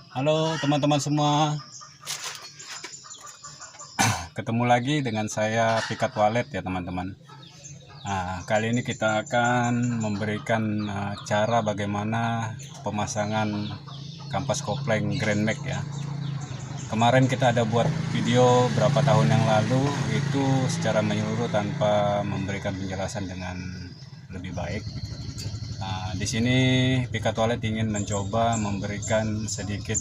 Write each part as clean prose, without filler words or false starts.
Halo teman-teman semua, ketemu lagi dengan saya Pikat Wallet ya teman-teman. Kali ini kita akan memberikan cara bagaimana pemasangan kampas kopleng Grand Max ya. Kemarin kita ada buat video berapa tahun yang lalu, itu secara menyeluruh tanpa memberikan penjelasan dengan lebih baik. Di sini Pikat Wallet ingin mencoba memberikan sedikit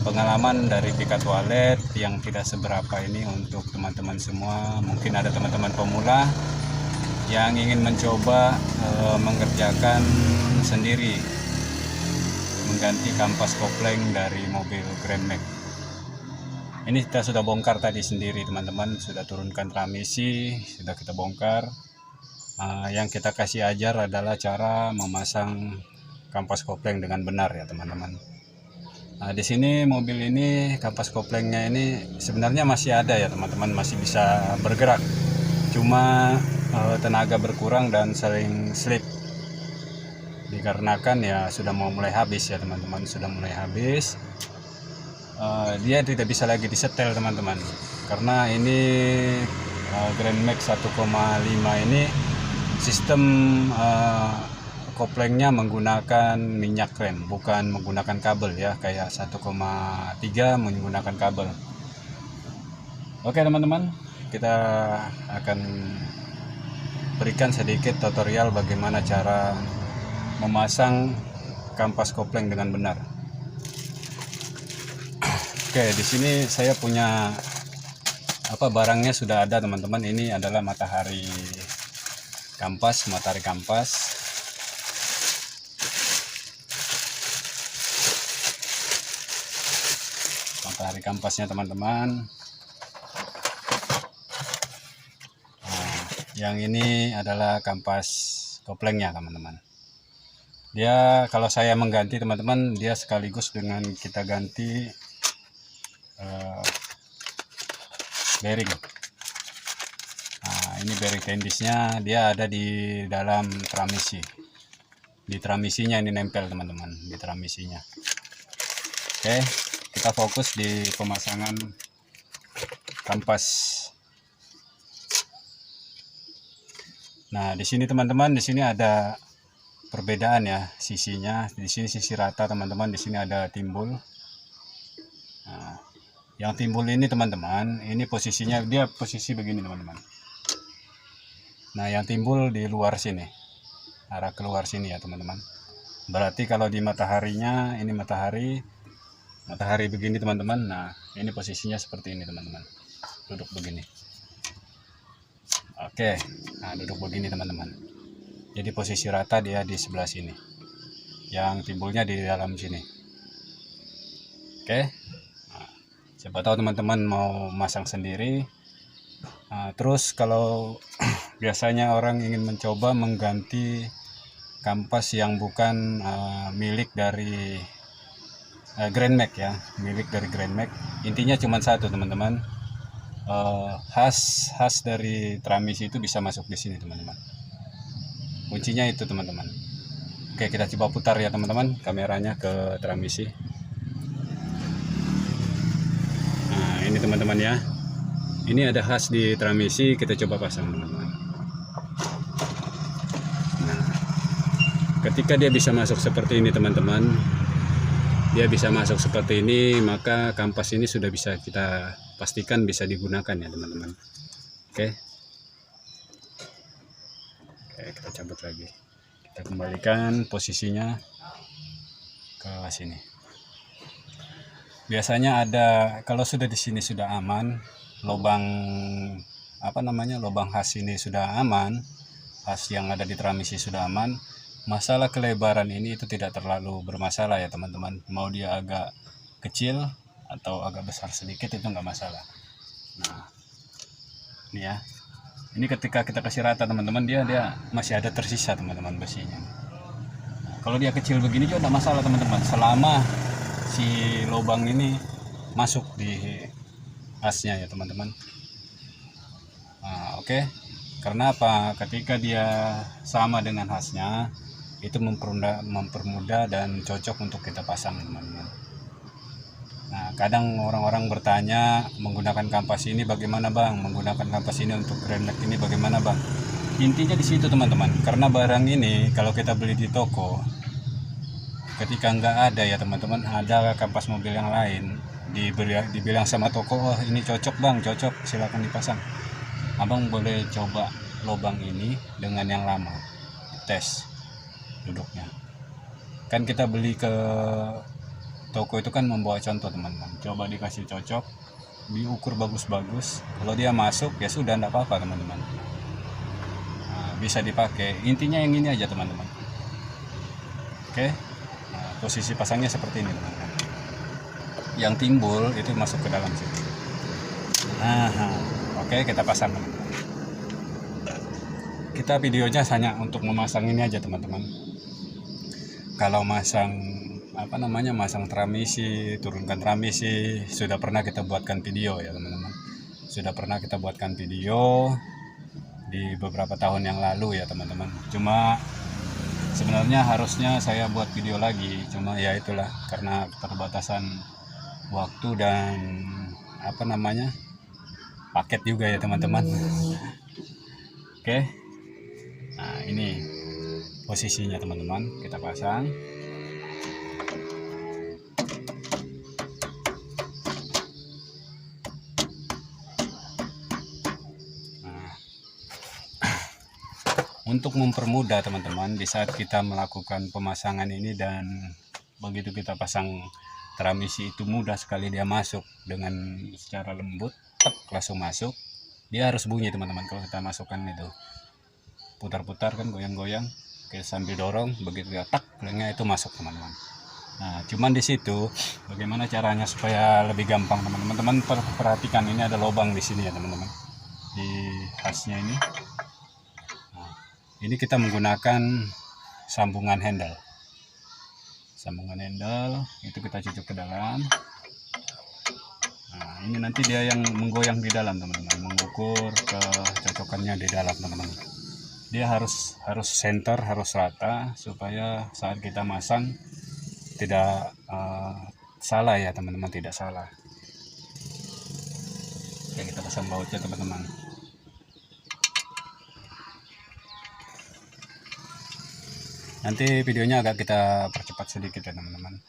pengalaman dari Pikat Wallet yang tidak seberapa ini untuk teman-teman semua. Mungkin ada teman-teman pemula yang ingin mencoba mengerjakan sendiri, mengganti kampas kopleng dari mobil Grand Max. Ini kita sudah bongkar tadi sendiri teman-teman, sudah turunkan transmisi, sudah kita bongkar. Yang kita kasih ajar adalah cara memasang kampas kopleng dengan benar ya teman-teman. Di sini mobil ini kampas koplengnya ini sebenarnya masih ada ya teman-teman, masih bisa bergerak. Cuma tenaga berkurang dan sering slip. Dikarenakan ya sudah mau mulai habis ya teman-teman, sudah mulai habis. Dia tidak bisa lagi disetel teman-teman, karena ini Grand Max 1,5 ini sistem koplengnya menggunakan minyak rem, bukan menggunakan kabel ya, kayak 1,3 menggunakan kabel. Oke teman-teman, kita akan berikan sedikit tutorial bagaimana cara memasang kampas kopleng dengan benar. Oke, di sini saya punya barangnya sudah ada teman-teman. Ini adalah matahari kampas. Matahari kampasnya teman-teman. Yang ini adalah kampas koplengnya teman-teman. Dia kalau saya mengganti teman-teman, dia sekaligus dengan kita ganti bearing. Ini bearing tendisnya, dia ada di dalam transmisi. Di transmisinya ini nempel teman-teman, di transmisinya. Oke, kita fokus di pemasangan kampas. Nah, di sini teman-teman, di sini ada perbedaan ya sisinya. Di sini sisi rata teman-teman, di sini ada timbul. Yang timbul ini teman-teman, ini posisinya dia posisi begini teman-teman. Nah, yang timbul di luar sini, arah keluar sini ya teman-teman. Berarti kalau di mataharinya, ini matahari begini teman-teman. Nah, ini posisinya seperti ini teman-teman, duduk begini. Oke, nah duduk begini teman-teman. Jadi posisi rata dia di sebelah sini, yang timbulnya di dalam sini. Oke, nah, siapa tahu teman-teman mau masang sendiri. Terus kalau biasanya orang ingin mencoba mengganti kampas yang bukan milik dari Grand Max ya, milik dari Grand Max, intinya cuma satu teman-teman. Khas dari transmisi itu bisa masuk di sini teman-teman. Kuncinya itu teman-teman. Oke, kita coba putar ya teman-teman kameranya ke transmisi. Nah, ini teman-teman ya. Ini ada khas di transmisi, kita coba pasang teman-teman. Nah, ketika dia bisa masuk seperti ini teman-teman, dia bisa masuk seperti ini, maka kampas ini sudah bisa kita pastikan bisa digunakan ya teman-teman. Oke, kita cabut lagi, kita kembalikan posisinya ke sini. Biasanya ada, kalau sudah di sini sudah aman, lubang lubang khas ini sudah aman, khas yang ada di transmisi sudah aman, masalah kelebaran ini itu tidak terlalu bermasalah ya teman-teman. Mau dia agak kecil atau agak besar sedikit itu nggak masalah. Nah, ini ya, ini ketika kita kasih rata teman-teman, dia masih ada tersisa teman-teman besinya. Nah, kalau dia kecil begini juga tidak masalah teman-teman, selama si lubang ini masuk di khasnya ya teman-teman. Nah, oke. Karena apa? Ketika dia sama dengan khasnya, itu mempermudah dan cocok untuk kita pasang, teman-teman. Nah, kadang orang-orang bertanya, menggunakan kampas ini bagaimana bang, menggunakan kampas ini untuk grand neck ini bagaimana bang. Intinya di situ, teman-teman, karena barang ini kalau kita beli di toko, ketika nggak ada ya teman-teman, ada kampas mobil yang lain, dibilang sama toko, oh ini cocok bang, cocok, silakan dipasang. Abang boleh coba lubang ini dengan yang lama, tes duduknya. Kan kita beli ke toko itu kan membawa contoh, teman-teman, coba dikasih cocok, diukur bagus-bagus, kalau dia masuk ya sudah, enggak apa-apa, teman-teman. Nah, bisa dipakai, intinya yang ini aja, teman-teman. Oke. Nah, posisi pasangnya seperti ini, teman-teman. Yang timbul itu masuk ke dalam situ. Nah, oke, kita pasang, teman-teman. Kita videonya hanya untuk memasang ini aja, teman-teman. Kalau masang masang transmisi, turunkan transmisi, sudah pernah kita buatkan video ya, teman-teman. Sudah pernah kita buatkan video di beberapa tahun yang lalu ya, teman-teman. Cuma sebenarnya harusnya saya buat video lagi, cuma ya itulah, karena keterbatasan waktu dan paket juga ya, teman-teman. Oke. Nah, ini posisinya, teman-teman, kita pasang. Untuk mempermudah, teman-teman, di saat kita melakukan pemasangan ini, dan begitu kita pasang transmisi itu mudah sekali dia masuk dengan secara lembut, tek, langsung masuk. Dia harus bunyi, teman-teman, kalau kita masukkan itu. Putar-putar kan, goyang-goyang, kita sambil dorong, begitu dia tak, itu masuk, teman-teman. Nah, cuman di situ bagaimana caranya supaya lebih gampang, teman-teman. Teman perhatikan, ini ada lubang di sini ya, teman-teman. Di khasnya ini. Ini kita menggunakan sambungan handle. Sambungan handle itu kita cucuk ke dalam. Nah, ini nanti dia yang menggoyang di dalam, teman-teman, mengukur kecocokannya di dalam, teman-teman. Dia harus center, harus rata, supaya saat kita masang tidak salah ya, teman-teman, tidak salah. Oke, kita pasang bautnya, teman-teman. Nanti videonya agak kita percepat sedikit ya, teman-teman.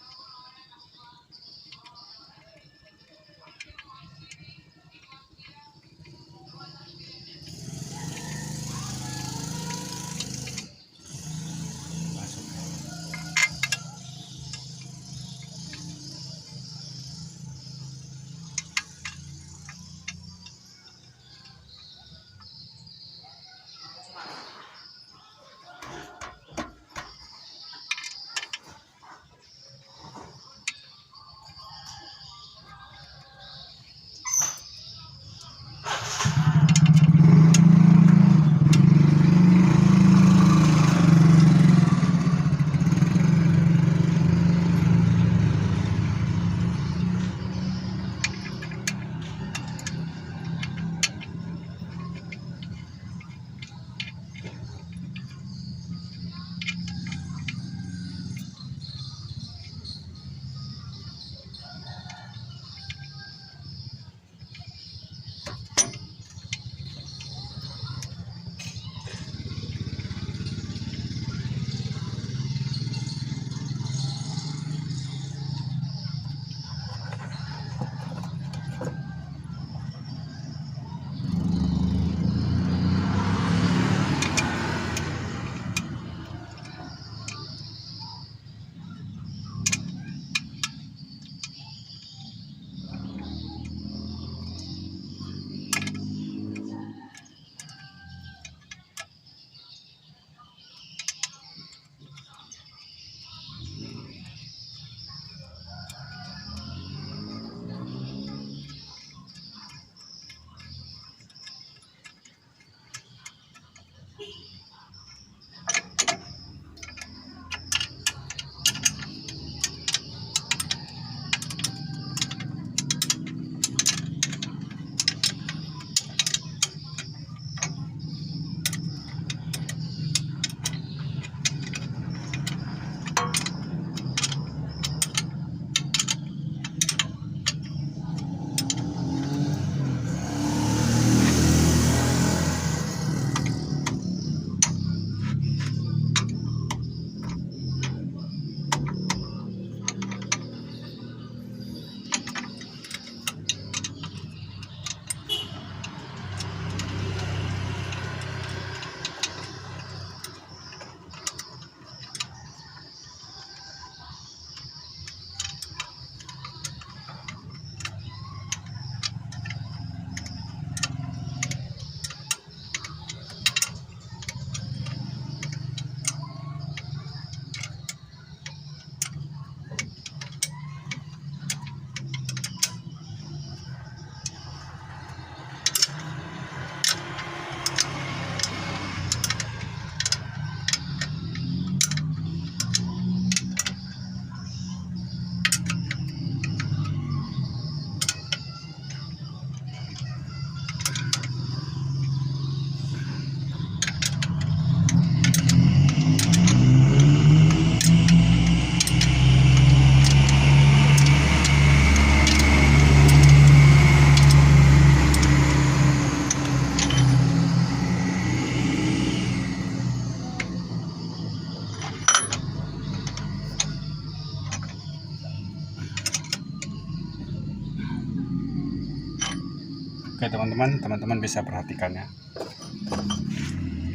Oke teman-teman bisa perhatikan ya,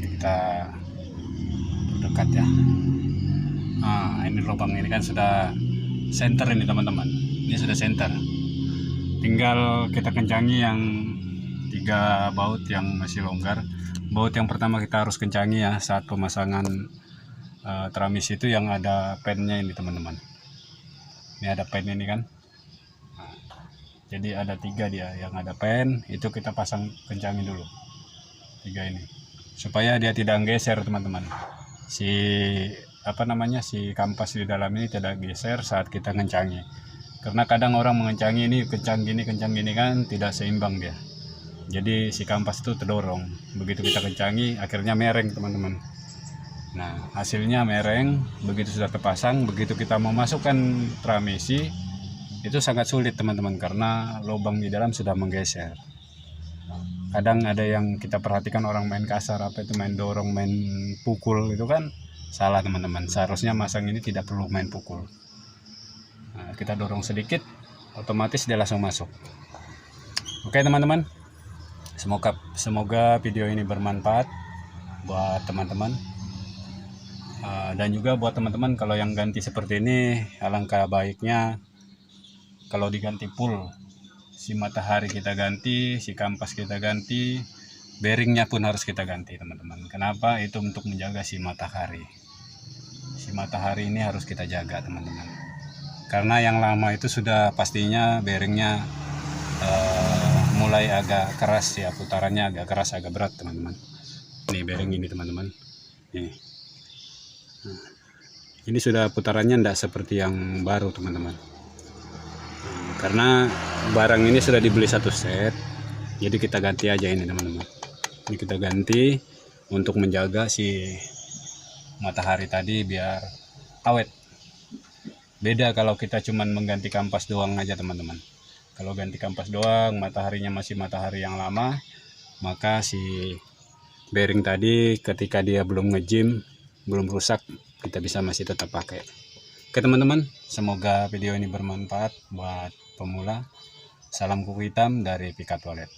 kita dekat ya. Nah ini lubang ini kan sudah center ini teman-teman, ini sudah center, tinggal kita kencangi yang 3 baut yang masih longgar. Baut yang pertama kita harus kencangi ya saat pemasangan tramis itu, yang ada pennya ini teman-teman. Ini ada pen ini kan. Jadi ada 3 dia yang ada pen, itu kita pasang kencangi dulu 3 ini supaya dia tidak geser teman-teman. Si kampas di dalam ini tidak geser saat kita kencangi, karena kadang orang mengencangi ini kencang gini kan tidak seimbang dia. Jadi si kampas itu terdorong, begitu kita kencangi akhirnya mereng teman-teman. Nah hasilnya mereng, begitu sudah terpasang, begitu kita memasukkan tramesi itu sangat sulit teman-teman, karena lubang di dalam sudah menggeser. Kadang ada yang kita perhatikan orang main kasar, apa itu main dorong, main pukul, itu kan salah teman-teman. Seharusnya masang ini tidak perlu main pukul. Nah, kita dorong sedikit otomatis dia langsung masuk. Oke teman-teman, semoga video ini bermanfaat buat teman-teman. Dan juga buat teman-teman kalau yang ganti seperti ini, alangkah baiknya kalau diganti full, si matahari kita ganti, si kampas kita ganti, bearingnya pun harus kita ganti teman-teman. Kenapa? Itu untuk menjaga si matahari. Si matahari ini harus kita jaga teman-teman, karena yang lama itu sudah pastinya bearingnya mulai agak keras ya, putarannya agak keras, agak berat teman-teman. Nih bearing ini teman-teman, nih. Ini sudah putarannya tidak seperti yang baru teman-teman, karena barang ini sudah dibeli 1 set, jadi kita ganti aja ini teman-teman. Ini kita ganti untuk menjaga si matahari tadi biar awet. Beda kalau kita cuman mengganti kampas doang aja teman-teman. Kalau ganti kampas doang, mataharinya masih matahari yang lama, maka si bearing tadi ketika dia belum ngejim, belum rusak, kita bisa masih tetap pakai. Oke teman-teman, semoga video ini bermanfaat buat pemula. Salam kuku hitam dari Pikat Wallet.